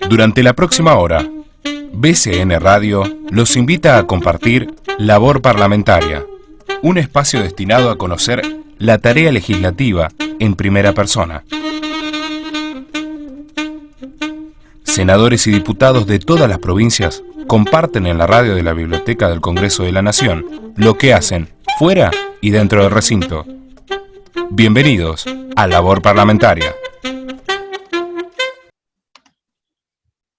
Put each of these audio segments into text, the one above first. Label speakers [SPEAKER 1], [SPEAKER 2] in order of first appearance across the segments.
[SPEAKER 1] Durante la próxima hora, BCN Radio los invita a compartir Labor Parlamentaria, un espacio destinado a conocer la tarea legislativa en primera persona. Senadores y diputados de todas las provincias comparten en la radio de la Biblioteca del Congreso de la Nación lo que hacen fuera y dentro del recinto. Bienvenidos a Labor Parlamentaria.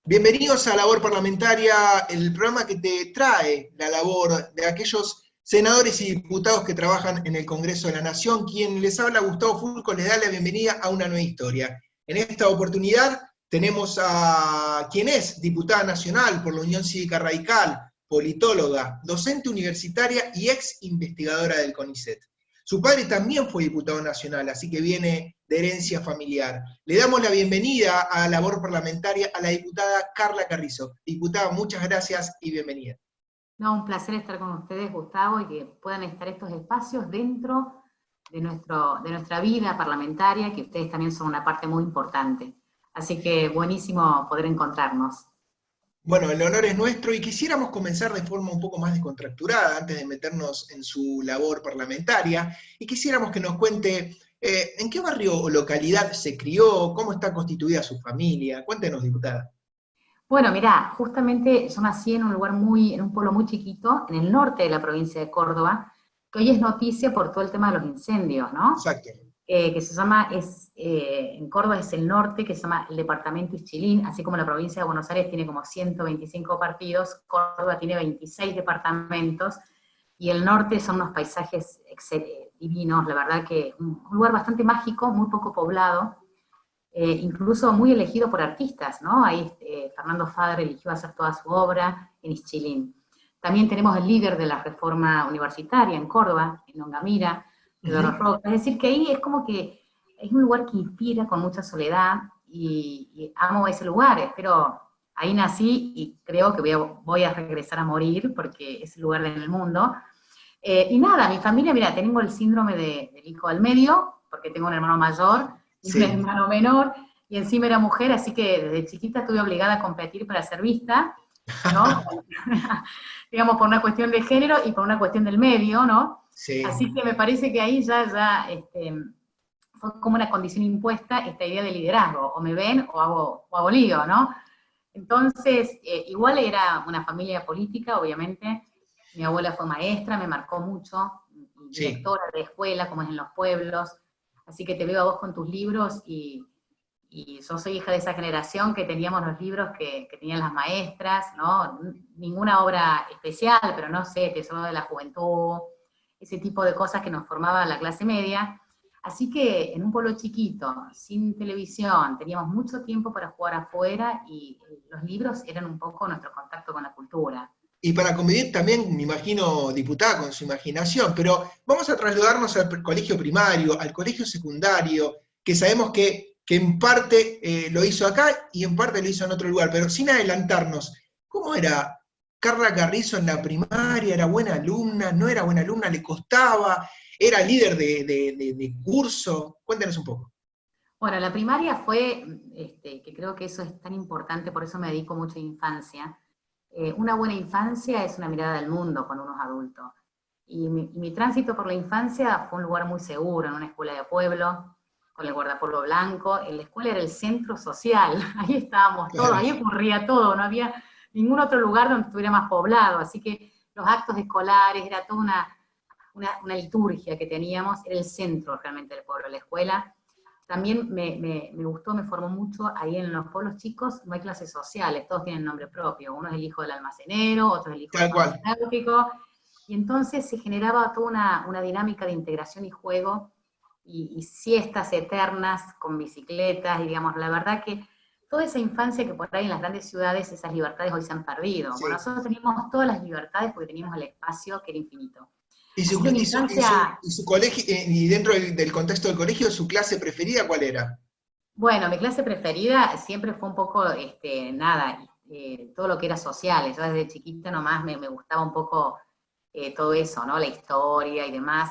[SPEAKER 2] Bienvenidos a Labor Parlamentaria, el programa que te trae la labor de aquellos senadores y diputados que trabajan en el Congreso de la Nación. Quien les habla, Gustavo Fulco, les da la bienvenida a una nueva historia. En esta oportunidad tenemos a quien es diputada nacional por la Unión Cívica Radical, politóloga, docente universitaria y ex investigadora del CONICET. Su padre también fue diputado nacional, así que viene de herencia familiar. Le damos la bienvenida a Labor Parlamentaria a la diputada Carla Carrizo. Diputada, muchas gracias y bienvenida.
[SPEAKER 3] No, un placer estar con ustedes, Gustavo, y que puedan estar estos espacios dentro de nuestra vida parlamentaria, que ustedes también son una parte muy importante. Así que buenísimo poder encontrarnos.
[SPEAKER 2] Bueno, el honor es nuestro y quisiéramos comenzar de forma un poco más descontracturada antes de meternos en su labor parlamentaria, y quisiéramos que nos cuente en qué barrio o localidad se crió, cómo está constituida su familia. Cuéntenos, diputada.
[SPEAKER 3] Bueno, mirá, justamente yo nací en un pueblo muy chiquito, en el norte de la provincia de Córdoba, que hoy es noticia por todo el tema de los incendios, ¿no?
[SPEAKER 2] Exacto.
[SPEAKER 3] Que se llama, en Córdoba es el norte, que se llama el departamento Ischilín, así como la provincia de Buenos Aires tiene como 125 partidos, Córdoba tiene 26 departamentos, y el norte son unos paisajes divinos, la verdad que un lugar bastante mágico, muy poco poblado, incluso muy elegido por artistas, ¿no? Ahí Fernando Fadre eligió hacer toda su obra en Ischilín. También tenemos el líder de la reforma universitaria en Córdoba, en Ongamira, Roca. Es decir, que ahí es como que es un lugar que inspira con mucha soledad, y amo ese lugar, pero ahí nací y creo que voy a regresar a morir porque es el lugar en el mundo. Y nada, mi familia, mira, tengo el síndrome del hijo del medio, porque tengo un hermano mayor y un hermano menor, y encima era mujer, así que desde chiquita estuve obligada a competir para ser vista, ¿no? Digamos, por una cuestión de género y por una cuestión del medio, ¿no?
[SPEAKER 2] Sí.
[SPEAKER 3] Así que me parece que ahí ya fue como una condición impuesta esta idea de liderazgo, o me ven o hago lío, ¿no? Entonces, igual era una familia política, obviamente. Mi abuela fue maestra, me marcó mucho, directora de escuela, como es en los pueblos, así que te veo a vos con tus libros, y yo soy hija de esa generación que teníamos los libros que tenían las maestras, ¿no? Ninguna obra especial, pero no sé, Tesoro de la Juventud, ese tipo de cosas que nos formaba la clase media. Así que en un pueblo chiquito, sin televisión, teníamos mucho tiempo para jugar afuera, y los libros eran un poco nuestro contacto con la cultura.
[SPEAKER 2] Y para convivir también, me imagino, diputada, con su imaginación, pero vamos a trasladarnos al colegio primario, al colegio secundario, que sabemos que en parte lo hizo acá y en parte lo hizo en otro lugar, pero sin adelantarnos, ¿cómo era Carla Carrizo en la primaria? ¿Era buena alumna? ¿No era buena alumna? ¿Le costaba? ¿Era líder de curso? Cuéntenos un poco.
[SPEAKER 3] Bueno, la primaria fue, que creo que eso es tan importante, por eso me dedico mucho a infancia. Una buena infancia es una mirada del mundo con unos adultos. Y mi tránsito por la infancia fue un lugar muy seguro, en una escuela de pueblo, con el guardapolvo blanco. En la escuela era el centro social, ahí estábamos todos, ahí ocurría todo, no había ningún otro lugar donde estuviera más poblado, así que los actos escolares, era toda una liturgia que teníamos, era el centro realmente del pueblo, la escuela. También me gustó, me formó mucho, ahí en los pueblos chicos no hay clases sociales, todos tienen nombre propio, uno es el hijo del almacenero, otro es el hijo del farmacéutico, y entonces se generaba toda una dinámica de integración y juego, y siestas eternas con bicicletas, y digamos, la verdad que toda esa infancia que por ahí en las grandes ciudades, esas libertades hoy se han perdido. Sí. Bueno, nosotros teníamos todas las libertades porque teníamos el espacio que era infinito.
[SPEAKER 2] ¿Y su colegio, y dentro del contexto del colegio, su clase preferida cuál era?
[SPEAKER 3] Bueno, mi clase preferida siempre fue un poco, todo lo que era social. Yo desde chiquita nomás me gustaba un poco todo eso, ¿no? La historia y demás.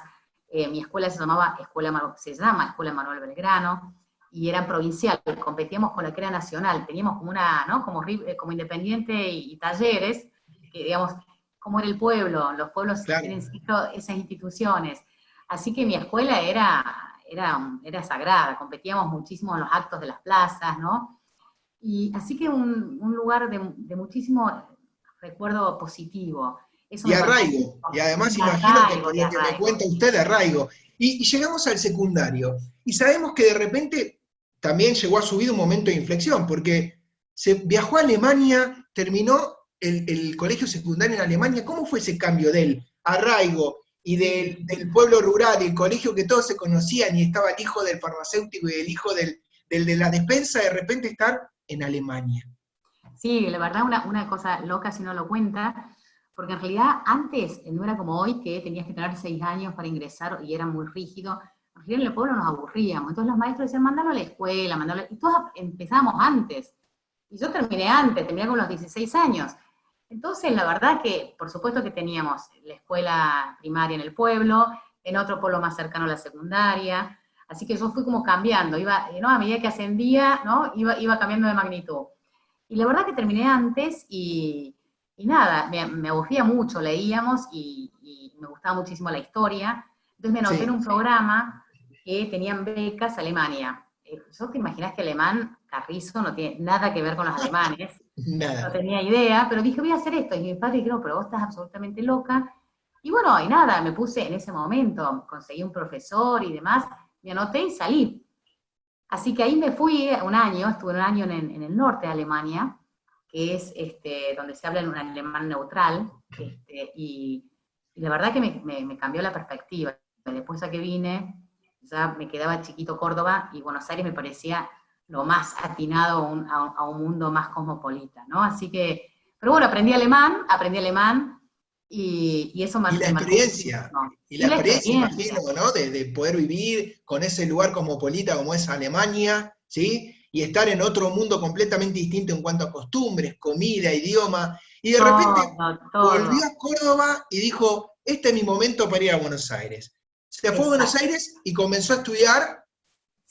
[SPEAKER 3] Mi escuela se llama Escuela Manuel Belgrano, y eran provinciales, competíamos con la que era nacional, teníamos como una, ¿no? Como Independiente y Talleres, que digamos, como era el pueblo, los pueblos
[SPEAKER 2] Claro.
[SPEAKER 3] tienen esas instituciones. Así que mi escuela era sagrada, competíamos muchísimo en los actos de las plazas, ¿no? Y así que un lugar de muchísimo recuerdo positivo. Eso
[SPEAKER 2] Y
[SPEAKER 3] me marcó
[SPEAKER 2] arraigo,
[SPEAKER 3] mucho.
[SPEAKER 2] y además
[SPEAKER 3] Y
[SPEAKER 2] imagino que
[SPEAKER 3] arraigo,
[SPEAKER 2] por
[SPEAKER 3] y
[SPEAKER 2] lo que me
[SPEAKER 3] arraigo.
[SPEAKER 2] cuenta usted, arraigo. Y llegamos al secundario, y sabemos que de repente también llegó a su vida un momento de inflexión, porque se viajó a Alemania, terminó el colegio secundario en Alemania. ¿Cómo fue ese cambio del arraigo y
[SPEAKER 3] Sí.
[SPEAKER 2] del pueblo rural, el colegio que todos se conocían y estaba el hijo del farmacéutico y el hijo del de la despensa, de repente estar en Alemania?
[SPEAKER 3] Sí, la verdad una cosa loca si no lo cuenta, porque en realidad antes no era como hoy que tenías que tener 6 años para ingresar y era muy rígido. En realidad en el pueblo nos aburríamos, entonces los maestros decían, mándalo a la escuela, y todos empezamos antes. Y yo terminé con los 16 años. Entonces la verdad que, por supuesto que teníamos la escuela primaria en el pueblo, en otro pueblo más cercano a la secundaria, así que yo fui como cambiando, ¿no? A medida que ascendía, ¿no? Iba cambiando de magnitud. Y la verdad que terminé antes y nada, me aburría mucho, leíamos y me gustaba muchísimo la historia. Entonces me anoté en
[SPEAKER 2] Sí,
[SPEAKER 3] un programa que tenían becas Alemania. ¿Yo te imaginás que alemán, Carrizo, no tiene nada que ver con los alemanes? No
[SPEAKER 2] nada.
[SPEAKER 3] tenía idea, pero dije, voy a hacer esto. Y mi padre dijo, no, pero vos estás absolutamente loca. Y bueno, y nada, me puse en ese momento, conseguí un profesor y demás, me anoté y salí. Así que ahí me fui un año, estuve un año en el norte de Alemania, que es donde se habla en un alemán neutral, y la verdad que me cambió la perspectiva. Después a que vine, ya me quedaba chiquito Córdoba, y Buenos Aires me parecía lo más atinado a un mundo más cosmopolita, ¿no? Así que, pero bueno, aprendí alemán, y eso
[SPEAKER 2] Y la
[SPEAKER 3] me marcó
[SPEAKER 2] experiencia,
[SPEAKER 3] muchísimo.
[SPEAKER 2] y la
[SPEAKER 3] Y la
[SPEAKER 2] experiencia, imagino,
[SPEAKER 3] experiencia.
[SPEAKER 2] ¿no? De poder vivir con ese lugar cosmopolita como es Alemania, ¿sí? Y estar en otro mundo completamente distinto en cuanto a costumbres, comida, idioma, y de repente
[SPEAKER 3] Todo,
[SPEAKER 2] volvió
[SPEAKER 3] todo.
[SPEAKER 2] a Córdoba y dijo, este es mi momento para ir a Buenos Aires. Se fue a Buenos
[SPEAKER 3] Exacto.
[SPEAKER 2] Aires y comenzó a estudiar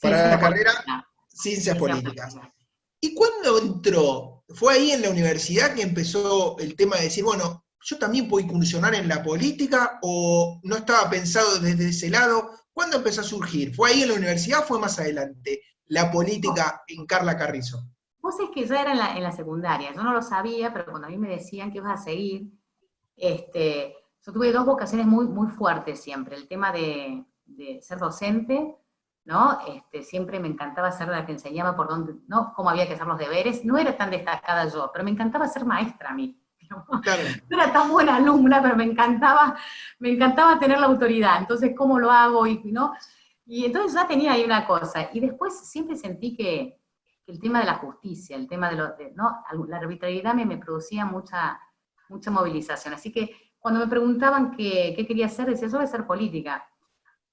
[SPEAKER 2] para
[SPEAKER 3] Ciencia
[SPEAKER 2] la carrera
[SPEAKER 3] política.
[SPEAKER 2] Ciencias
[SPEAKER 3] Ciencia
[SPEAKER 2] Políticas.
[SPEAKER 3] política.
[SPEAKER 2] ¿Y cuándo entró? ¿Fue ahí en la universidad que empezó el tema de decir, bueno, yo también puedo incursionar en la política o no estaba pensado desde ese lado? ¿Cuándo empezó a surgir? ¿Fue ahí en la universidad o fue más adelante la política en Carla Carrizo?
[SPEAKER 3] Vos es que ya era en la secundaria, yo no lo sabía, pero cuando a mí me decían que ibas a seguir, yo tuve dos vocaciones muy, muy fuertes siempre. El tema de ser docente, ¿no? Siempre me encantaba ser la que enseñaba por dónde, ¿no? Cómo había que hacer los deberes. No era tan destacada yo, pero me encantaba ser maestra a mí.
[SPEAKER 2] Claro,
[SPEAKER 3] No era tan buena alumna, pero me encantaba tener la autoridad. Entonces, ¿cómo lo hago? ¿No? Y entonces ya tenía ahí una cosa. Y después siempre sentí que el tema de la justicia, el tema ¿no? La arbitrariedad me producía mucha movilización. Así que cuando me preguntaban qué quería hacer, decía, yo voy a hacer política.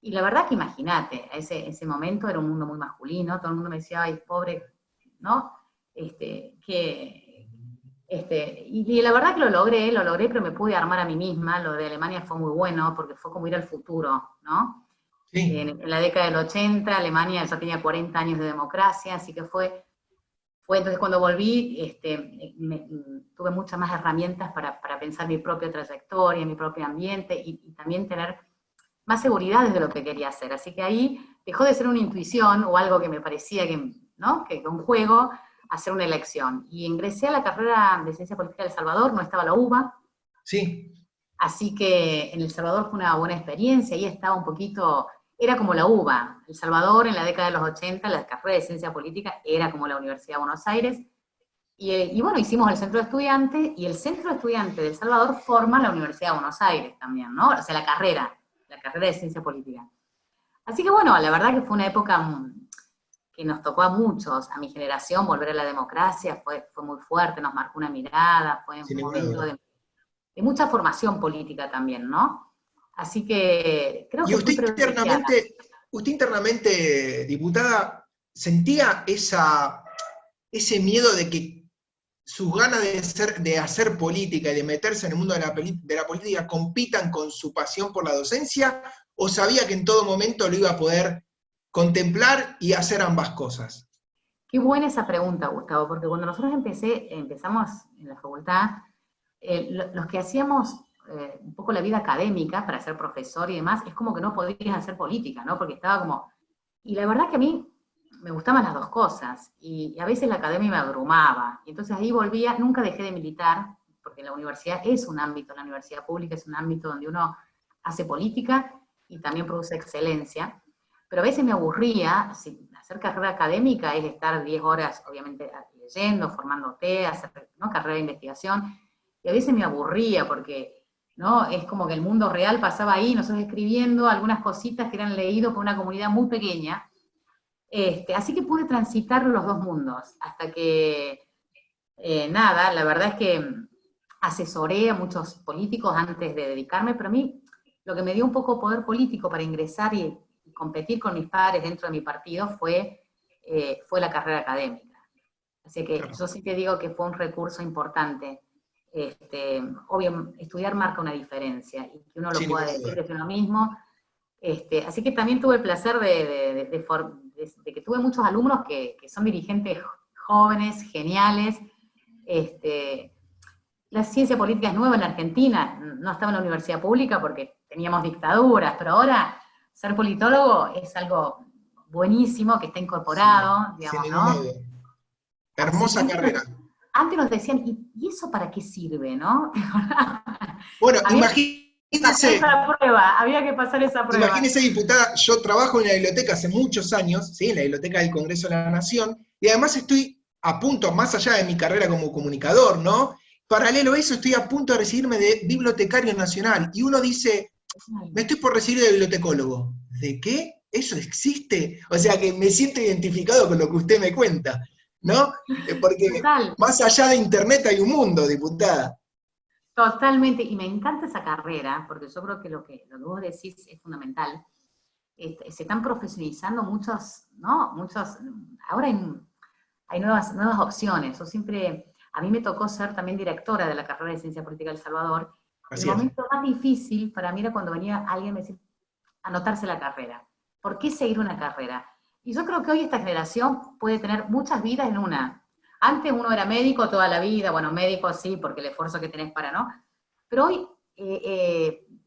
[SPEAKER 3] Y la verdad que imagínate, ese momento era un mundo muy masculino, todo el mundo me decía, ay, pobre, ¿no? Y la verdad que lo logré, pero me pude armar a mí misma. Lo de Alemania fue muy bueno, porque fue como ir al futuro, ¿no?
[SPEAKER 2] sí.
[SPEAKER 3] En la década del 80, Alemania ya tenía 40 años de democracia, así que fue entonces cuando volví, tuve muchas más herramientas para pensar mi propia trayectoria, mi propio ambiente, y también tener más seguridad de lo que quería hacer. Así que ahí dejó de ser una intuición o algo que me parecía ¿no? que un juego, hacer una elección. Y ingresé a la carrera de Ciencia Política de El Salvador, no estaba la UBA,
[SPEAKER 2] Sí,
[SPEAKER 3] así que en El Salvador fue una buena experiencia, ahí estaba un poquito, era como la UBA. El Salvador en la década de los 80, la carrera de Ciencia Política era como la Universidad de Buenos Aires, y bueno, hicimos el Centro de Estudiantes, y el Centro de Estudiantes de El Salvador forma la Universidad de Buenos Aires también, ¿no? O sea, la carrera de Ciencia Política. Así que bueno, la verdad que fue una época que nos tocó a muchos, a mi generación, volver a la democracia, fue muy fuerte, nos marcó una mirada, fue un
[SPEAKER 2] sin ninguna
[SPEAKER 3] momento
[SPEAKER 2] duda.
[SPEAKER 3] de mucha formación política también, ¿no? Así que creo
[SPEAKER 2] Y
[SPEAKER 3] que fui privilegiada.
[SPEAKER 2] usted internamente, diputada, sentía ese miedo de que sus ganas de hacer política y de meterse en el mundo de la política compitan con su pasión por la docencia, o sabía que en todo momento lo iba a poder contemplar y hacer ambas cosas?
[SPEAKER 3] Qué buena esa pregunta, Gustavo, porque cuando nosotros empezamos en la facultad, los que hacíamos un poco la vida académica para ser profesor y demás, es como que no podías hacer política, ¿no? Porque estaba como... Y la verdad que a mí me gustaban las dos cosas, y a veces la academia me abrumaba, y entonces ahí volvía, nunca dejé de militar, porque la universidad es un ámbito, la universidad pública es un ámbito donde uno hace política y también produce excelencia, pero a veces me aburría, hacer carrera académica es estar 10 horas, obviamente, leyendo, formándote, hacer, ¿no?, carrera de investigación, y a veces me aburría porque, ¿no?, es como que el mundo real pasaba ahí, nosotros escribiendo algunas cositas que eran leídos por una comunidad muy pequeña. Así que pude transitar los dos mundos, hasta que, nada, la verdad es que asesoré a muchos políticos antes de dedicarme, pero a mí lo que me dio un poco poder político para ingresar y competir con mis pares dentro de mi partido fue la carrera académica. Así que
[SPEAKER 2] Claro.
[SPEAKER 3] yo sí te digo que fue un recurso importante. Obvio, estudiar marca una diferencia, y que uno lo
[SPEAKER 2] Sin
[SPEAKER 3] pueda
[SPEAKER 2] ninguna
[SPEAKER 3] decir
[SPEAKER 2] duda.
[SPEAKER 3] de uno mismo. Así que también tuve el placer de que tuve muchos alumnos que son dirigentes jóvenes, geniales. La ciencia política es nueva en la Argentina, no estaba en la universidad pública porque teníamos dictaduras, pero ahora ser politólogo es algo buenísimo que está incorporado,
[SPEAKER 2] Sin
[SPEAKER 3] digamos,
[SPEAKER 2] ninguna
[SPEAKER 3] ¿no?
[SPEAKER 2] duda.
[SPEAKER 3] Así que
[SPEAKER 2] Hermosa carrera.
[SPEAKER 3] antes nos decían, ¿y eso para qué sirve, no?
[SPEAKER 2] Bueno,
[SPEAKER 3] Había que pasar
[SPEAKER 2] imagínense,
[SPEAKER 3] esa prueba, había que pasar esa prueba.
[SPEAKER 2] imagínese, diputada, yo trabajo en la biblioteca hace muchos años, ¿sí?, en la Biblioteca del Congreso de la Nación, y además estoy a punto, más allá de mi carrera como comunicador, ¿no? Paralelo a eso, estoy a punto de recibirme de bibliotecario nacional, y uno dice, me estoy por recibir de bibliotecólogo. ¿De qué? ¿Eso existe? O sea que me siento identificado con lo que usted me cuenta, ¿no? Porque
[SPEAKER 3] Total,
[SPEAKER 2] más allá de Internet hay un mundo, diputada.
[SPEAKER 3] totalmente, y me encanta esa carrera, porque yo creo que lo que vos decís es fundamental. Se están profesionalizando muchos, ¿no? Ahora hay nuevas opciones. A mí me tocó ser también directora de la carrera de Ciencia Política de El Salvador. El
[SPEAKER 2] Así es.
[SPEAKER 3] momento más difícil para mí era cuando venía alguien y me decía, anotarse la carrera. ¿Por qué seguir una carrera? Y yo creo que hoy esta generación puede tener muchas vidas en una. Antes uno era médico toda la vida, bueno, médico sí, porque el esfuerzo que tenés para, ¿no? Pero hoy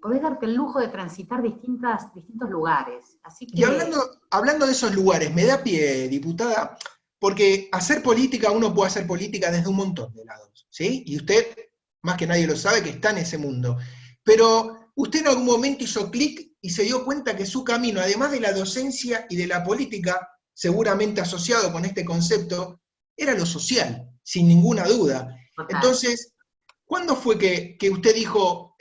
[SPEAKER 3] podés darte el lujo de transitar distintos lugares. Así
[SPEAKER 2] Y
[SPEAKER 3] que,
[SPEAKER 2] hablando de esos lugares, me da pie, diputada, porque hacer política, uno puede hacer política desde un montón de lados, ¿sí? Y usted, más que nadie lo sabe, que está en ese mundo. Pero usted en algún momento hizo clic y se dio cuenta que su camino, además de la docencia y de la política, seguramente asociado con este concepto, era lo social, sin ninguna duda.
[SPEAKER 3] total.
[SPEAKER 2] Entonces, ¿cuándo fue que usted dijo,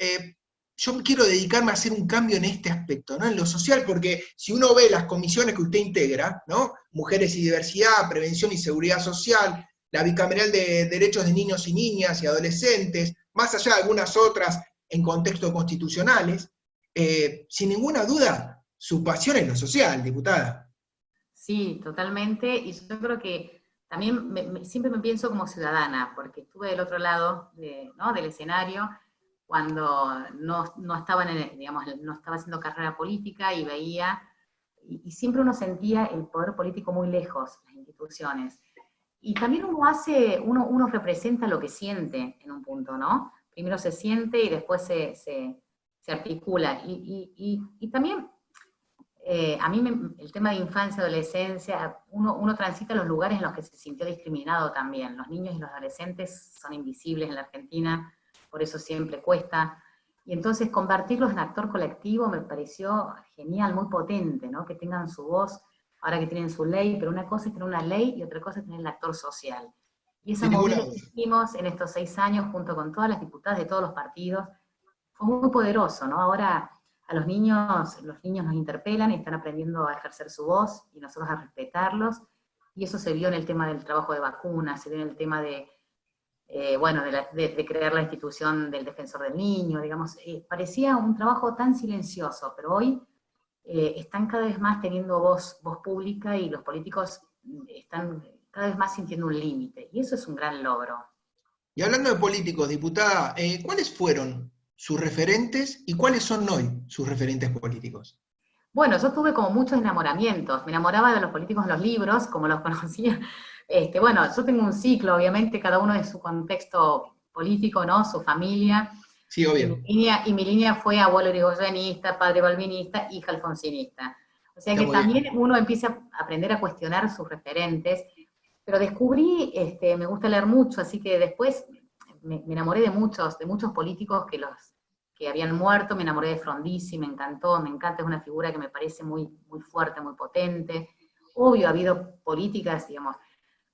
[SPEAKER 2] yo quiero dedicarme a hacer un cambio en este aspecto, ¿no?, en lo social? Porque si uno ve las comisiones que usted integra, ¿no?, Mujeres y Diversidad, Prevención y Seguridad Social, la Bicameral de Derechos de Niños y Niñas y Adolescentes, más allá de algunas otras en contextos constitucionales, sin ninguna duda, su pasión es lo social, diputada.
[SPEAKER 3] Sí, totalmente. Y yo creo que también siempre me pienso como ciudadana, porque estuve del otro lado ¿no?, del escenario cuando no estaba digamos, no estaba haciendo carrera política y veía, y siempre uno sentía el poder político muy lejos, las instituciones. Y también uno representa lo que siente en un punto, ¿no? Primero se siente y después se articula. Y también a mí el tema de infancia y adolescencia, uno transita los lugares en los que se sintió discriminado también. Los niños y los adolescentes son invisibles en la Argentina, por eso siempre cuesta. Y entonces convertirlos en actor colectivo me pareció genial, muy potente, ¿no? Que tengan su voz, ahora que tienen su ley, pero una cosa es tener una ley y otra cosa es tener el actor social. Y esa
[SPEAKER 2] Sin ninguna
[SPEAKER 3] movida que
[SPEAKER 2] duda.
[SPEAKER 3] hicimos en estos 6 años, junto con todas las diputadas de todos los partidos, fue muy poderoso, ¿no? Ahora a los niños nos interpelan y están aprendiendo a ejercer su voz y nosotros a respetarlos, y eso se vio en el tema del trabajo de vacunas, se vio en el tema de crear la institución del defensor del niño, digamos, parecía un trabajo tan silencioso, pero hoy están cada vez más teniendo voz pública y los políticos están cada vez más sintiendo un límite, y eso es un gran logro.
[SPEAKER 2] Y hablando de políticos, diputada, ¿cuáles fueron sus referentes y cuáles son hoy sus referentes políticos?
[SPEAKER 3] Bueno, yo tuve como muchos enamoramientos. Me enamoraba de los políticos en los libros, como los conocía. Bueno, yo tengo un ciclo, obviamente, cada uno de su contexto político, ¿no? Su familia.
[SPEAKER 2] Sí, obvio.
[SPEAKER 3] Y mi línea fue abuelo irigoyenista, padre balvinista, hija alfonsinista. O sea
[SPEAKER 2] Está
[SPEAKER 3] que
[SPEAKER 2] muy bien.
[SPEAKER 3] también uno empieza a aprender a cuestionar sus referentes, pero descubrí, me gusta leer mucho, así que después me enamoré de muchos políticos que habían muerto, me enamoré de Frondizi, me encantó, me encanta, es una figura que me parece muy, muy fuerte, muy potente. Obvio, ha habido políticas, digamos,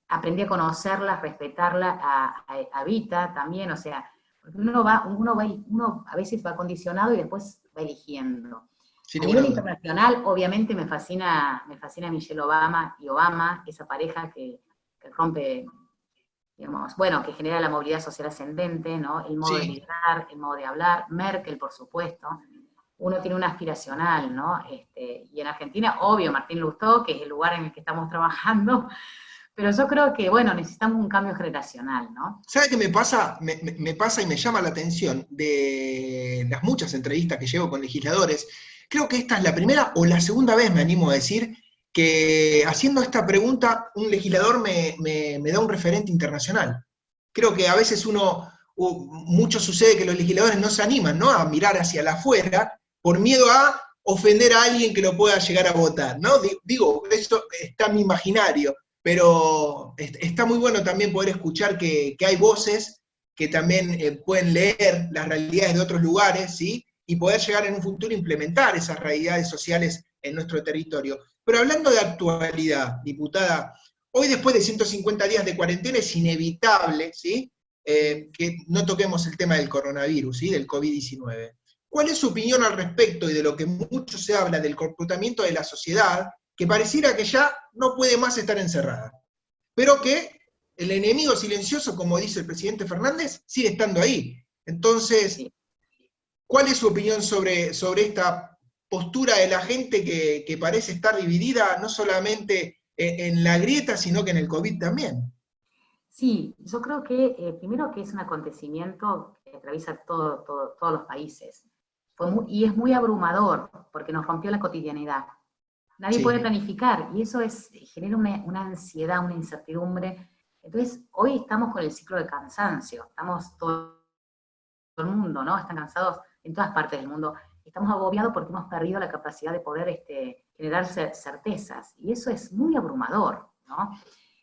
[SPEAKER 3] aprendí a conocerlas, respetarla, a Vita también, o sea, porque uno a veces va condicionado y después va eligiendo.
[SPEAKER 2] Sin
[SPEAKER 3] A
[SPEAKER 2] ninguna
[SPEAKER 3] nivel
[SPEAKER 2] duda.
[SPEAKER 3] internacional, obviamente me fascina Michelle Obama y Obama, esa pareja que rompe, digamos, bueno, que genera la movilidad social ascendente, ¿no? El modo de
[SPEAKER 2] Sí.
[SPEAKER 3] liderar, el modo de hablar, Merkel, por supuesto. Uno tiene una aspiracional, ¿no? Y en Argentina, obvio, Martín Lustó, que es el lugar en el que estamos trabajando, pero yo creo que, bueno, necesitamos un cambio generacional, ¿no?
[SPEAKER 2] ¿Sabe qué me pasa? Me pasa y me llama la atención de las muchas entrevistas que llevo con legisladores. Creo que esta es la primera o la segunda vez, me animo a decir, que haciendo esta pregunta un legislador me da un referente internacional. Creo que a veces mucho sucede que los legisladores no se animan, ¿no? A mirar hacia la afuera por miedo a ofender a alguien que lo pueda llegar a votar, ¿no? Digo, eso está en mi imaginario, pero está muy bueno también poder escuchar que hay voces que también pueden leer las realidades de otros lugares, ¿sí? Y poder llegar en un futuro a implementar esas realidades sociales en nuestro territorio. Pero hablando de actualidad, diputada, hoy después de 150 días de cuarentena es inevitable, ¿sí? Que no toquemos el tema del coronavirus, ¿sí? Del COVID-19. ¿Cuál es su opinión al respecto y de lo que mucho se habla del comportamiento de la sociedad, que pareciera que ya no puede más estar encerrada, pero que el enemigo silencioso, como dice el presidente Fernández, sigue estando ahí? Entonces,
[SPEAKER 3] Sí.
[SPEAKER 2] ¿cuál es su opinión sobre esta postura de la gente que parece estar dividida no solamente en la grieta, sino que en el COVID también?
[SPEAKER 3] Sí, yo creo que primero que es un acontecimiento que atraviesa todos los países. Y es muy abrumador porque nos rompió la cotidianidad. Nadie puede
[SPEAKER 2] Sí,
[SPEAKER 3] planificar y eso genera una ansiedad, una incertidumbre. Entonces, hoy estamos con el ciclo de cansancio, estamos todo el mundo, ¿no? Están cansados en todas partes del mundo. Estamos agobiados porque hemos perdido la capacidad de poder generar certezas y eso es muy abrumador, ¿no?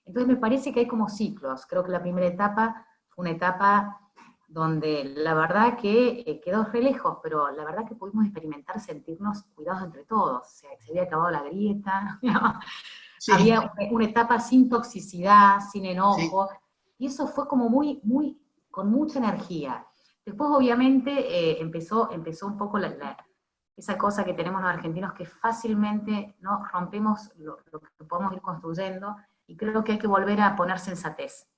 [SPEAKER 3] Entonces me parece que hay como ciclos. Creo que la primera etapa fue una etapa donde la verdad que quedó re lejos, pero la verdad que pudimos experimentar sentirnos cuidados entre todos. O sea, se había acabado la grieta,
[SPEAKER 2] sí,
[SPEAKER 3] había una etapa sin toxicidad, sin
[SPEAKER 2] sí,
[SPEAKER 3] enojo, y eso fue como con mucha energía. Después, obviamente, empezó un poco esa cosa que tenemos los argentinos que fácilmente no rompemos lo que podemos ir construyendo, y creo que hay que volver a poner sensatez.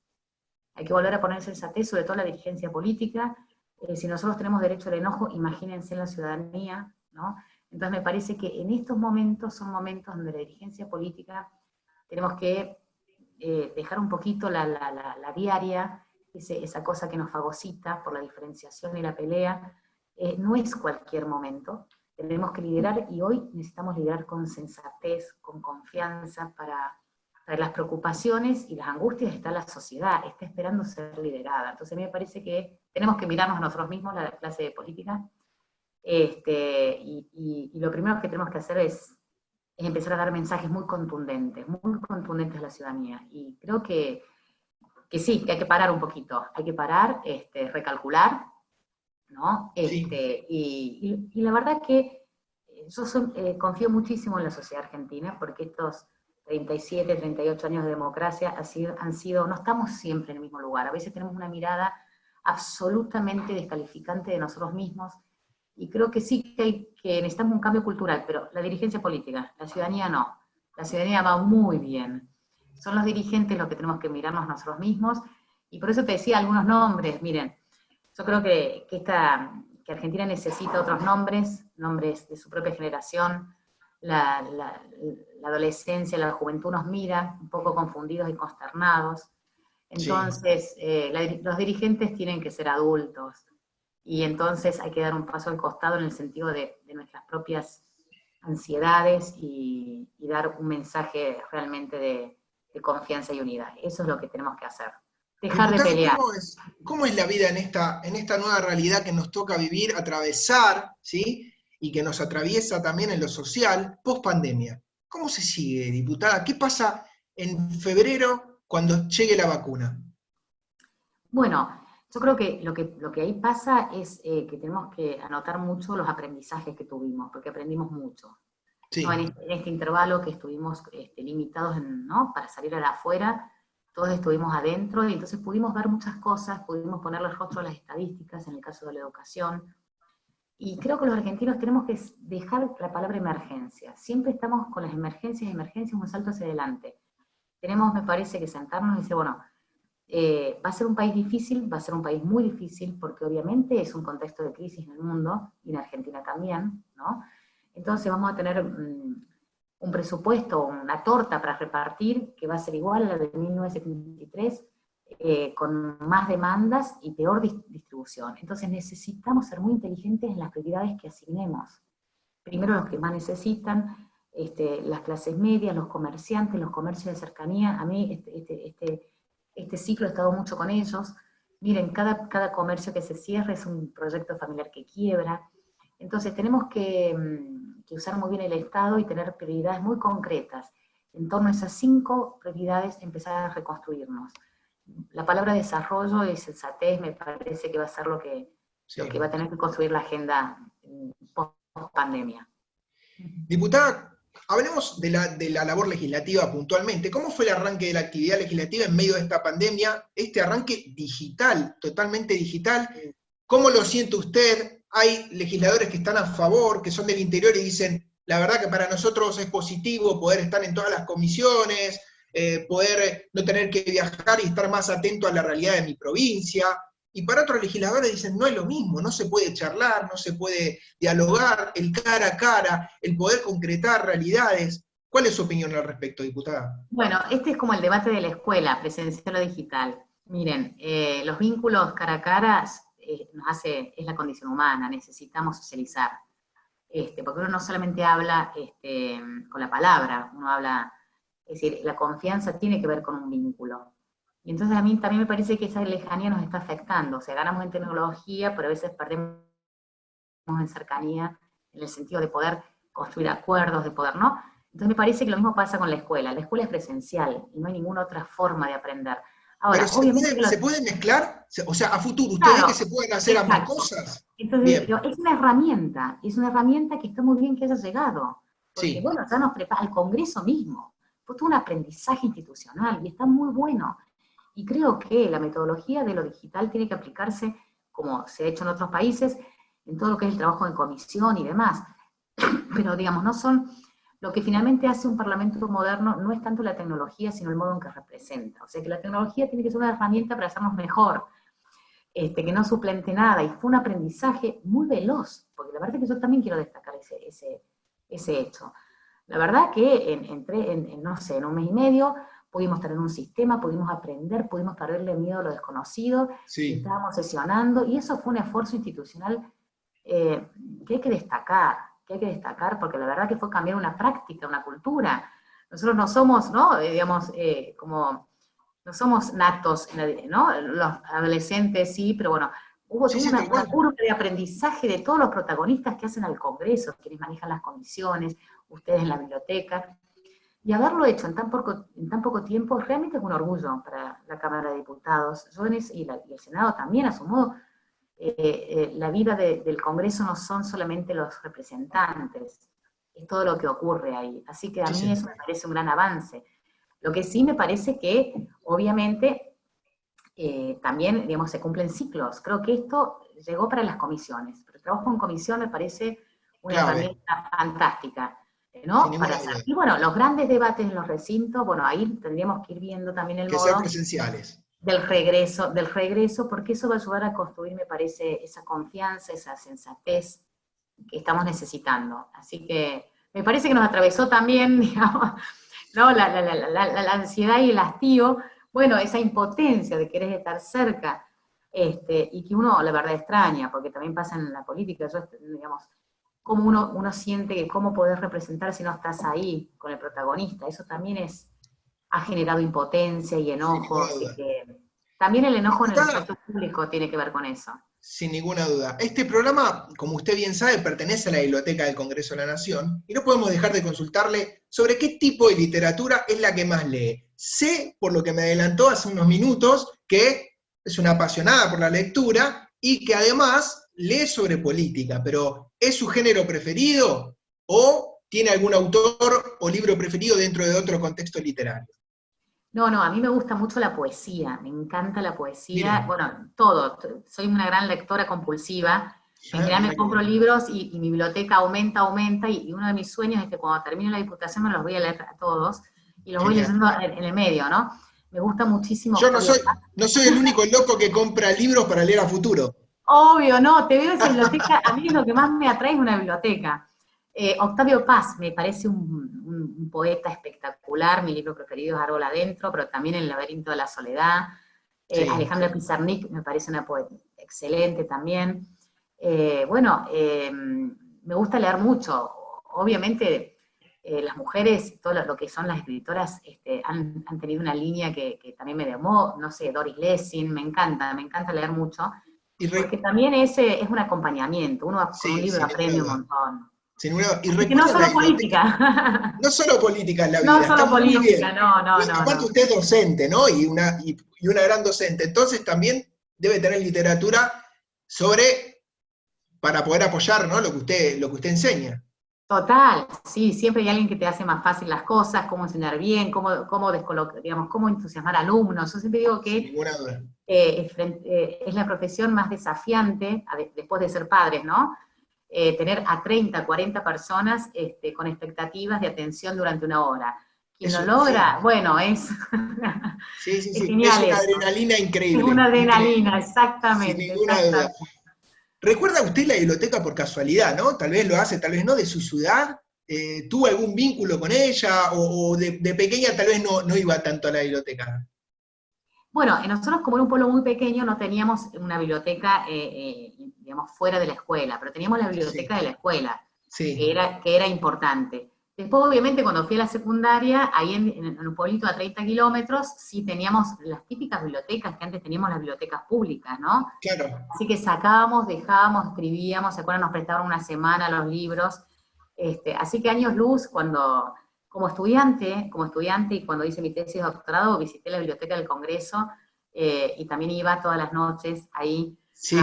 [SPEAKER 3] Hay que volver a poner sensatez, sobre todo la dirigencia política. Si nosotros tenemos derecho al enojo, imagínense en la ciudadanía, ¿no? Entonces me parece que en estos momentos son momentos donde la dirigencia política tenemos que dejar un poquito la diaria, esa cosa que nos fagocita por la diferenciación y la pelea. No es cualquier momento. Tenemos que liderar y hoy necesitamos liderar con sensatez, con confianza para las preocupaciones y las angustias está la sociedad, está esperando ser liderada. Entonces a mí me parece que tenemos que mirarnos a nosotros mismos, la clase de política, y lo primero que tenemos que hacer es empezar a dar mensajes muy contundentes a la ciudadanía. Y creo que sí, que hay que parar un poquito, hay que parar, recalcular, ¿no?
[SPEAKER 2] sí.
[SPEAKER 3] Y la verdad que confío muchísimo en la sociedad argentina, porque estos 37, 38 años de democracia han sido, no estamos siempre en el mismo lugar, a veces tenemos una mirada absolutamente descalificante de nosotros mismos, y creo que sí que necesitamos un cambio cultural, pero la dirigencia política, la ciudadanía no. La ciudadanía va muy bien. Son los dirigentes los que tenemos que mirarnos nosotros mismos, y por eso te decía algunos nombres. Miren, yo creo que Argentina necesita otros nombres de su propia generación. La adolescencia, la juventud nos mira un poco confundidos y consternados.
[SPEAKER 2] Sí.
[SPEAKER 3] Entonces, los dirigentes tienen que ser adultos, y entonces hay que dar un paso al costado en el sentido de nuestras propias ansiedades y dar un mensaje realmente de confianza y unidad. Eso es lo que tenemos que hacer. Dejar de
[SPEAKER 2] Diputada,
[SPEAKER 3] pelear.
[SPEAKER 2] cómo es la vida en esta nueva realidad que nos toca vivir, atravesar, ¿sí? Y que nos atraviesa también en lo social, post pandemia? ¿Cómo se sigue, diputada? ¿Qué pasa en febrero cuando llegue la vacuna?
[SPEAKER 3] Bueno, yo creo que lo que ahí pasa es que tenemos que anotar mucho los aprendizajes que tuvimos, porque aprendimos mucho. ¿No?
[SPEAKER 2] Sí,
[SPEAKER 3] En este intervalo que estuvimos limitados, ¿no? Para salir a la afuera, todos estuvimos adentro y entonces pudimos ver muchas cosas, pudimos ponerle el rostro a las estadísticas en el caso de la educación. Y creo que los argentinos tenemos que dejar la palabra emergencia. Siempre estamos con las emergencias, un salto hacia adelante. Tenemos, me parece, que sentarnos y decir, bueno, va a ser un país difícil, va a ser un país muy difícil, porque obviamente es un contexto de crisis en el mundo, y en Argentina también, ¿no? Entonces vamos a tener un presupuesto, una torta para repartir, que va a ser igual a la de 1973, con más demandas y peor distribución. Entonces necesitamos ser muy inteligentes en las prioridades que asignemos. Primero los que más necesitan, las clases medias, los comerciantes, los comercios de cercanía. A mí este ciclo he estado mucho con ellos. Miren, cada comercio que se cierra es un proyecto familiar que quiebra. Entonces tenemos que usar muy bien el Estado y tener prioridades muy concretas. En torno a esas 5 prioridades empezar a reconstruirnos. La palabra desarrollo y sensatez me parece que va a ser lo que va a tener que construir la agenda post-pandemia.
[SPEAKER 2] Diputada, hablemos de la labor legislativa puntualmente. ¿Cómo fue el arranque de la actividad legislativa en medio de esta pandemia? Este arranque digital, totalmente digital. ¿Cómo lo siente usted? Hay legisladores que están a favor, que son del interior y dicen, la verdad que para nosotros es positivo poder estar en todas las comisiones, poder no tener que viajar y estar más atento a la realidad de mi provincia. Y para otros legisladores dicen, no es lo mismo, no se puede charlar, no se puede dialogar, el cara a cara, el poder concretar realidades. ¿Cuál es su opinión al respecto, diputada?
[SPEAKER 3] Bueno, este es como el debate de la escuela, presencial o digital. Miren, los vínculos cara a cara es la condición humana, necesitamos socializar. Porque uno no solamente habla con la palabra, uno habla, es decir, la confianza tiene que ver con un vínculo. Y entonces a mí también me parece que esa lejanía nos está afectando. O sea, ganamos en tecnología, pero a veces perdemos en cercanía, en el sentido de poder construir acuerdos, de poder, ¿no? Entonces me parece que lo mismo pasa con la escuela. La escuela es presencial y no hay ninguna otra forma de aprender. Ahora,
[SPEAKER 2] pero
[SPEAKER 3] obviamente
[SPEAKER 2] ¿se puede mezclar? O sea, a futuro, ¿usted
[SPEAKER 3] claro,
[SPEAKER 2] ve que se pueden hacer ambas cosas?
[SPEAKER 3] Entonces,
[SPEAKER 2] Bien.
[SPEAKER 3] es una herramienta que está muy bien que haya llegado. Porque,
[SPEAKER 2] Sí.
[SPEAKER 3] bueno, ya nos prepara el Congreso mismo. Fue todo un aprendizaje institucional y está muy bueno. Y creo que la metodología de lo digital tiene que aplicarse, como se ha hecho en otros países, en todo lo que es el trabajo en comisión y demás. Pero, digamos, no son... Lo que finalmente hace un parlamento moderno no es tanto la tecnología, sino el modo en que representa. O sea, que la tecnología tiene que ser una herramienta para hacernos mejor, que no suplente nada. Y fue un aprendizaje muy veloz, porque la verdad es que yo también quiero destacar ese hecho. La verdad que no sé, en un mes y medio pudimos tener un sistema, pudimos aprender, pudimos perderle miedo a lo desconocido,
[SPEAKER 2] Sí.
[SPEAKER 3] y estábamos sesionando, y eso fue un esfuerzo institucional que hay que destacar, porque la verdad que fue cambiar una práctica, una cultura. Nosotros no somos, ¿no? Digamos, no somos natos, ¿no? Los adolescentes sí, pero bueno, hubo
[SPEAKER 2] Sí,
[SPEAKER 3] toda
[SPEAKER 2] sí, tal
[SPEAKER 3] una
[SPEAKER 2] cual.
[SPEAKER 3] curva de aprendizaje de todos los protagonistas que hacen al Congreso, quienes manejan las comisiones, ustedes en la biblioteca, y haberlo hecho en tan poco tiempo realmente es un orgullo para la Cámara de Diputados. Y el Senado también, a su modo. La vida del Congreso no son solamente los representantes, es todo lo que ocurre ahí. Así que a mí eso me parece un gran avance. Lo que sí me parece que, obviamente, también, digamos, se cumplen ciclos. Creo que esto llegó para las comisiones, pero el trabajo en comisión me parece una herramienta fantástica, ¿no? Para hacer. Y bueno, los grandes debates en los recintos, bueno, ahí tendríamos que ir viendo también el
[SPEAKER 2] modo. Que sean presenciales.
[SPEAKER 3] Del regreso, porque eso va a ayudar a construir, me parece, esa confianza, esa sensatez que estamos necesitando. Así que me parece que nos atravesó también, digamos, ¿no? la ansiedad y el hastío, bueno, esa impotencia de querer estar cerca, y que uno, la verdad, extraña, porque también pasa en la política, yo, digamos, cómo uno siente que cómo podés representar si no estás ahí con el protagonista. Eso también ha generado impotencia y enojo,
[SPEAKER 2] Sin
[SPEAKER 3] así
[SPEAKER 2] ninguna duda.
[SPEAKER 3] que también el enojo en el
[SPEAKER 2] Diputada,
[SPEAKER 3] espacio público tiene que ver con eso.
[SPEAKER 2] sin ninguna duda. Este programa, como usted bien sabe, pertenece a la Biblioteca del Congreso de la Nación y no podemos dejar de consultarle sobre qué tipo de literatura es la que más lee. Sé, por lo que me adelantó hace unos minutos, que es una apasionada por la lectura y que además lee sobre política, pero ¿es su género preferido o tiene algún autor o libro preferido dentro de otro contexto literario?
[SPEAKER 3] No, a mí me gusta mucho la poesía, me encanta la poesía,
[SPEAKER 2] Mire,
[SPEAKER 3] bueno, todo, soy una gran lectora compulsiva, en general
[SPEAKER 2] mira
[SPEAKER 3] me
[SPEAKER 2] qué
[SPEAKER 3] compro
[SPEAKER 2] bien.
[SPEAKER 3] libros y mi biblioteca aumenta, y uno de mis sueños es que cuando termine la diputación me los voy a leer a todos, y los voy
[SPEAKER 2] Genial.
[SPEAKER 3] leyendo en el medio, ¿no? Me gusta muchísimo
[SPEAKER 2] Yo
[SPEAKER 3] Octavio Paz.
[SPEAKER 2] no soy el único loco que compra libros para leer a futuro.
[SPEAKER 3] Obvio, no, te veo esa biblioteca, a mí lo que más me atrae es una biblioteca. Octavio Paz me parece un poeta espectacular, mi libro preferido es Árbol Adentro, pero también El laberinto de la soledad.
[SPEAKER 2] Sí,
[SPEAKER 3] Alejandra Pizarnik me parece una poeta excelente también. Me gusta leer mucho. Obviamente, las mujeres, todo lo que son las escritoras, han tenido una línea que también me llamó, no sé, Doris Lessing, me encanta leer mucho,
[SPEAKER 2] y
[SPEAKER 3] porque también ese es un acompañamiento, uno con un
[SPEAKER 2] sí,
[SPEAKER 3] libro
[SPEAKER 2] sin ninguna
[SPEAKER 3] aprende un
[SPEAKER 2] duda.
[SPEAKER 3] montón.
[SPEAKER 2] Sin ninguna duda. Y
[SPEAKER 3] Así que no
[SPEAKER 2] recuerda la
[SPEAKER 3] solo
[SPEAKER 2] biblioteca,
[SPEAKER 3] política,
[SPEAKER 2] no solo política en la
[SPEAKER 3] no
[SPEAKER 2] vida, está
[SPEAKER 3] solo
[SPEAKER 2] muy
[SPEAKER 3] política,
[SPEAKER 2] bien. Aparte
[SPEAKER 3] no.
[SPEAKER 2] usted es docente, ¿no? Y una gran docente. Entonces también debe tener literatura sobre, para poder apoyar, ¿no? Lo que usted enseña.
[SPEAKER 3] Total, sí, siempre hay alguien que te hace más fácil las cosas, cómo enseñar bien, digamos, cómo entusiasmar alumnos. Yo siempre digo
[SPEAKER 2] Sin
[SPEAKER 3] que
[SPEAKER 2] ninguna duda.
[SPEAKER 3] es la profesión más desafiante, después de ser padres, ¿no? Tener a 30, 40 personas con expectativas de atención durante una hora. Quien lo
[SPEAKER 2] Eso, sí,
[SPEAKER 3] logra, bueno, es,
[SPEAKER 2] sí, sí,
[SPEAKER 3] es
[SPEAKER 2] sí. Es
[SPEAKER 3] genial
[SPEAKER 2] una
[SPEAKER 3] eso.
[SPEAKER 2] adrenalina
[SPEAKER 3] Es una
[SPEAKER 2] increíble, increíble.
[SPEAKER 3] adrenalina,
[SPEAKER 2] Sin
[SPEAKER 3] exactamente,
[SPEAKER 2] ninguna duda.
[SPEAKER 3] exactamente.
[SPEAKER 2] ¿Recuerda usted la biblioteca por casualidad, no? Tal vez lo hace, tal vez no, de su ciudad. ¿Tuvo algún vínculo con ella? ¿O de pequeña tal vez no iba tanto a la biblioteca?
[SPEAKER 3] Bueno, nosotros como era un pueblo muy pequeño no teníamos una biblioteca, digamos, fuera de la escuela, pero teníamos la
[SPEAKER 2] Sí,
[SPEAKER 3] biblioteca de la escuela,
[SPEAKER 2] sí,
[SPEAKER 3] que era importante. Después, obviamente, cuando fui a la secundaria, ahí en un pueblito a 30 kilómetros, sí teníamos las típicas bibliotecas que antes teníamos las bibliotecas públicas, ¿no?
[SPEAKER 2] claro.
[SPEAKER 3] Así que sacábamos, dejábamos, escribíamos, se acuerdan, nos prestaban una semana los libros. Así que años luz, como estudiante y cuando hice mi tesis de doctorado, visité la Biblioteca del Congreso y también iba todas las noches ahí a
[SPEAKER 2] Sí,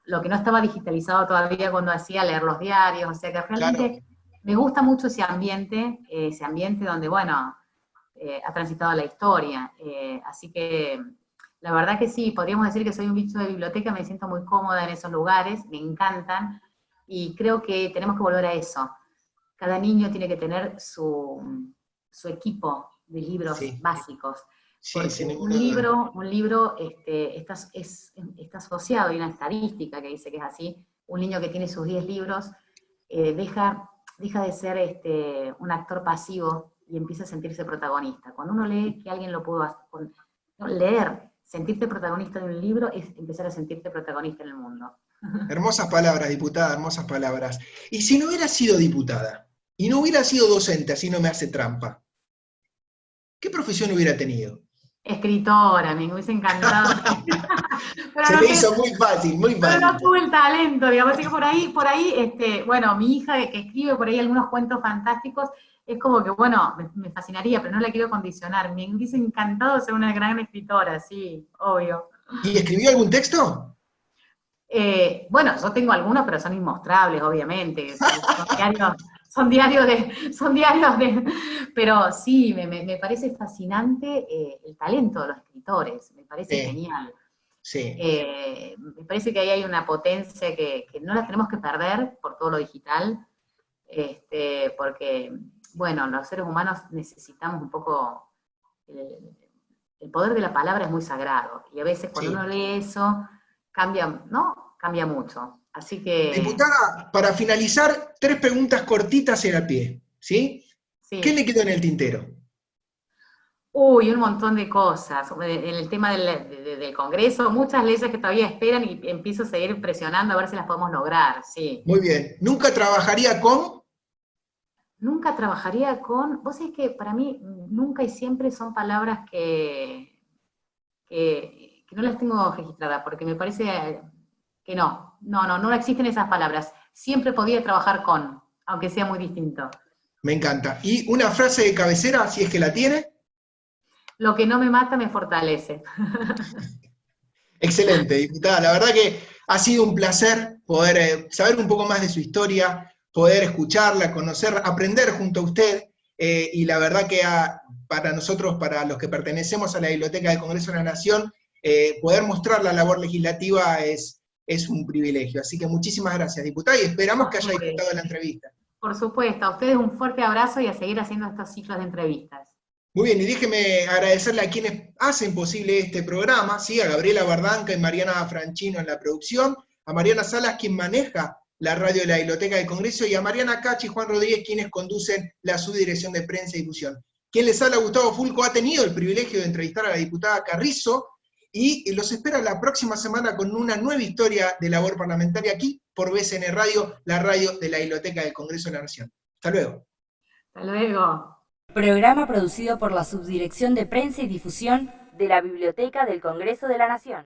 [SPEAKER 3] lo que no estaba digitalizado todavía cuando hacía leer los diarios, o sea que
[SPEAKER 2] claro.
[SPEAKER 3] realmente me gusta mucho ese ambiente donde, bueno, ha transitado la historia. Así que la verdad que sí, podríamos decir que soy un bicho de biblioteca, me siento muy cómoda en esos lugares, me encantan, y creo que tenemos que volver a eso. Cada niño tiene que tener su equipo de libros
[SPEAKER 2] Sí,
[SPEAKER 3] básicos,
[SPEAKER 2] sí, sin
[SPEAKER 3] porque
[SPEAKER 2] ninguna duda.
[SPEAKER 3] un libro está asociado, hay una estadística que dice que es así, un niño que tiene sus 10 libros deja de ser un actor pasivo y empieza a sentirse protagonista. Cuando uno lee que alguien lo pudo hacer, leer, sentirte protagonista de un libro es empezar a sentirte protagonista en el mundo.
[SPEAKER 2] Hermosas palabras, diputada, hermosas palabras. Y si no hubiera sido diputada, y no hubiera sido docente, así no me hace trampa, ¿qué profesión hubiera tenido?
[SPEAKER 3] Escritora, me hubiese encantado. pero,
[SPEAKER 2] Se
[SPEAKER 3] no
[SPEAKER 2] le
[SPEAKER 3] te-
[SPEAKER 2] hizo muy fácil, muy
[SPEAKER 3] pero no
[SPEAKER 2] fácil.
[SPEAKER 3] tuve el talento, digamos, así que bueno, mi hija que escribe por ahí algunos cuentos fantásticos, es como que, bueno, me fascinaría, pero no la quiero condicionar. Me hubiese encantado ser una gran escritora, sí, obvio.
[SPEAKER 2] ¿Y escribió algún texto?
[SPEAKER 3] Bueno, yo tengo algunos, pero son inmostrables, obviamente. Son diarios de. Pero sí, me parece fascinante el talento de los escritores, me parece
[SPEAKER 2] Sí,
[SPEAKER 3] genial.
[SPEAKER 2] sí.
[SPEAKER 3] Me parece que ahí hay una potencia que no la tenemos que perder por todo lo digital, porque, bueno, los seres humanos necesitamos un poco. El poder de la palabra es muy sagrado, y a veces cuando
[SPEAKER 2] Sí.
[SPEAKER 3] uno lee eso, cambia, ¿no? Cambia mucho. Así que,
[SPEAKER 2] Diputada, para finalizar, 3 preguntas cortitas en a pie, ¿sí? ¿Qué
[SPEAKER 3] sí.
[SPEAKER 2] le quedó en el tintero?
[SPEAKER 3] Uy, un montón de cosas. En el tema del Congreso, muchas leyes que todavía esperan y empiezo a seguir presionando a ver si las podemos lograr, sí.
[SPEAKER 2] Muy bien. ¿Nunca trabajaría con?
[SPEAKER 3] Nunca trabajaría con, vos sabés que para mí nunca y siempre son palabras que no las tengo registradas, porque me parece que no existen esas palabras. Siempre podía trabajar con, aunque sea muy distinto.
[SPEAKER 2] Me encanta. ¿Y una frase de cabecera, si es que la tiene?
[SPEAKER 3] Lo que no me mata me fortalece.
[SPEAKER 2] Excelente, diputada. La verdad que ha sido un placer poder saber un poco más de su historia, poder escucharla, conocer, aprender junto a usted. Y la verdad que para nosotros, para los que pertenecemos a la Biblioteca del Congreso de la Nación, poder mostrar la labor legislativa es un privilegio. Así que muchísimas gracias, diputada, y esperamos que haya disfrutado de la entrevista.
[SPEAKER 3] Por supuesto, a ustedes un fuerte abrazo y a seguir haciendo estos ciclos de entrevistas.
[SPEAKER 2] Muy bien, y déjeme agradecerle a quienes hacen posible este programa, ¿sí? A Gabriela Bardanca y Mariana Franchino en la producción, a Mariana Salas, quien maneja la radio de la Biblioteca del Congreso, y a Mariana Cachi y Juan Rodríguez, quienes conducen la subdirección de prensa y difusión. Quien les habla, Gustavo Fulco, ha tenido el privilegio de entrevistar a la diputada Carrizo, y los espera la próxima semana con una nueva historia de labor parlamentaria aquí por BCN Radio, la radio de la Biblioteca del Congreso de la Nación. Hasta luego.
[SPEAKER 3] Hasta luego.
[SPEAKER 4] Programa producido por la Subdirección de Prensa y Difusión de la Biblioteca del Congreso de la Nación.